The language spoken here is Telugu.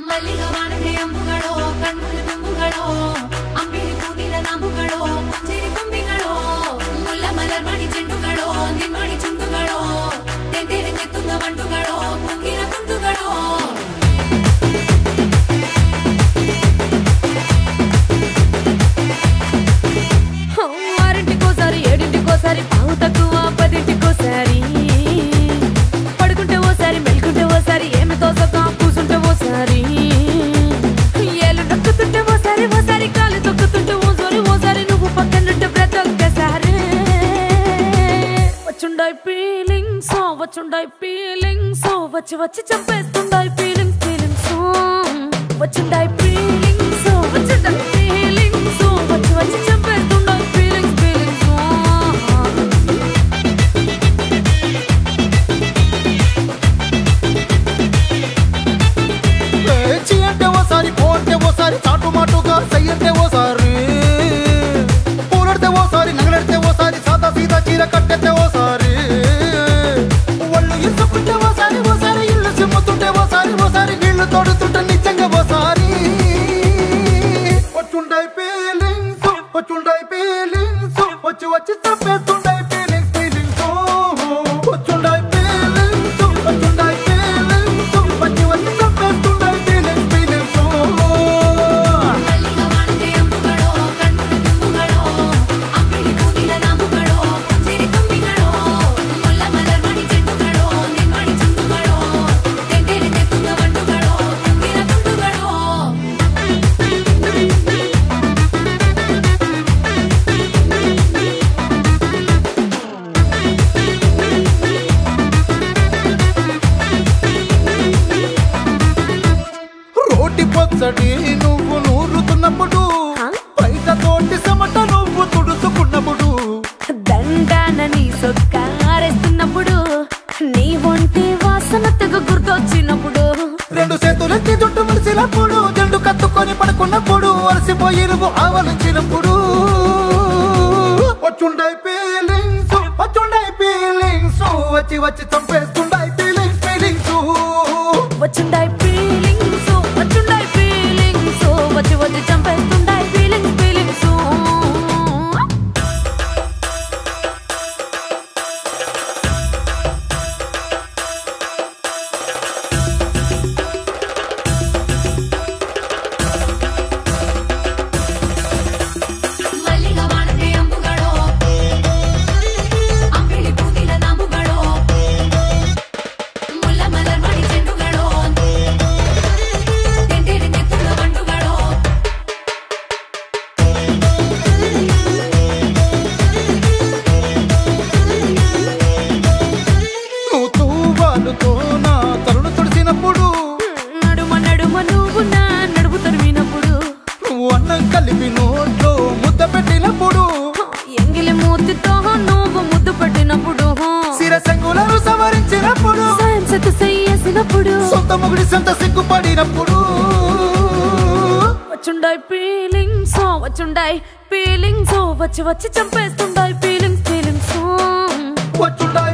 ಮಲ್ಲಿಗವಾನದೆ ಅಂಬುಗಳೋ ಕಣ್ಮುಡಿ ತುಂಬುಗಳೋ ಅಂಬಿಳಿ ಕೂದಿನ ನಾಂಬುಗಳೋ ಮುಂಜಿರಿ ಕೊಂಬಿಗಳೋ ಮುಲ್ಲ ಮಲರ್ ಮಾಡಿ ಚೆಂಡುಗಳೋ ನಿಮ್ಮಡಿ ಚುಂಡುಗಳೋ ತೆಂತೆರೆ ತೆತ್ತುಂಗ ಮಂಡುಗಳೋ ಕುಂಗಿನ ಕುಂಡುಗಳೋ ఆరింటికోసారి ఏడింటికోసారి పావు తక్కువ పదింటికోసారి పడుకుంటే ఓసారి మెలుకుంటే ఓసారి ఏమి తోసక కూసుంటే ఓసారి ఏళ్ళు నొక్కుతుంటే ఓసారి ఓసారి కాలు తొక్కుతుంటే ఓసారి నువ్వు పక్కనుంటే ప్రతి ఒక్కసారి వచ్చుండాయి ఫీలింగ్స్ వచ్చి వచ్చి చంపేస్తుండాయి ఫీలింగ్స్ వచ్చుండాయి ఫీలింగ్స్ వచ్చి వచ్చి చంపేస్తుండాయి చాటు మాటుగా సయ్యంటే ఓసారి పూలడితే ఓసారి నగలడితే ఓసారి సాదా సీదా చీర కట్టెతే ఓసారి ఒళ్ళు ఇసుకుంటే ఓసారి ఇల్లు సిమ్ముతుంటే ఓసారి నీళ్లు తోడుతుంటే నిజంగా ఓసారి వచ్చుండాయి ఫీలింగ్స్ వచ్చి వచ్చి చంపేస్తుండాయి ఫీలింగ్స్ వచ్చుండాయి ఫీలింగ్స్ వచ్చి వచ్చి చంపేస్తుండాయి ఫీలింగ్స్ పచ్చడి నువ్వు నూరుతున్నప్పుడు బయట తోటి సమట నువ్వు తుడుచుకున్నప్పుడు దండానని సొక్కారేస్తున్నప్పుడు నీ ఒంటి వాసన తెగ గుర్తొచ్చినప్పుడు రెండు చేతులెత్తి జుట్టు మురిసినప్పుడు జండు కత్తుకొని పడుకున్నప్పుడు అలసిపోయి నువ్వు ఆవలించినప్పుడు వచ్చుండాయి ఫీలింగ్స్ వచ్చి వచ్చి చంపేస్తుండాయి ఫీలింగ్స్ వచ్చుండాయి ఫీలింగ్స్ వచ్చి వచ్చి చంపేస్తుండాయి ఫీలింగ్స్ మల్లిగవానదే అంబుಗಳೋ అంబిಳಿ ಕೂದಿನ ನಾಂಬುಗಳೋ ಮುಲ್ಲ ಮಲರ್ ಮಾಡಿ ಚೆಂಡುಗಳೋ ತೆಂತೆರೆ ತೆತ್ತುಂಗ ಮಂಡುಗಳೋ నువ్వు తూవాలుతో నా తరుణు తుడిసినప్పుడు నడుమ నువ్వు నా నడుపు తరిమినప్పుడు నువ్వు అన్నం కలిపి నోట్లో ముద్ద పెట్టినప్పుడు ఎంగిలి మూతితో నువ్వు ముద్దు పెట్టినప్పుడు శిరసంగులను సవరించినప్పుడు సాయంసెత్తు చెయ్యేసినప్పుడు సొంత మొగుడి సొంత సిగ్గుపడినప్పుడు వచ్చుండాయి ఫీలింగ్స్ వచ్చి వచ్చి చంపేస్తుండాయి ఫీలింగ్స్ వచ్చుండాయి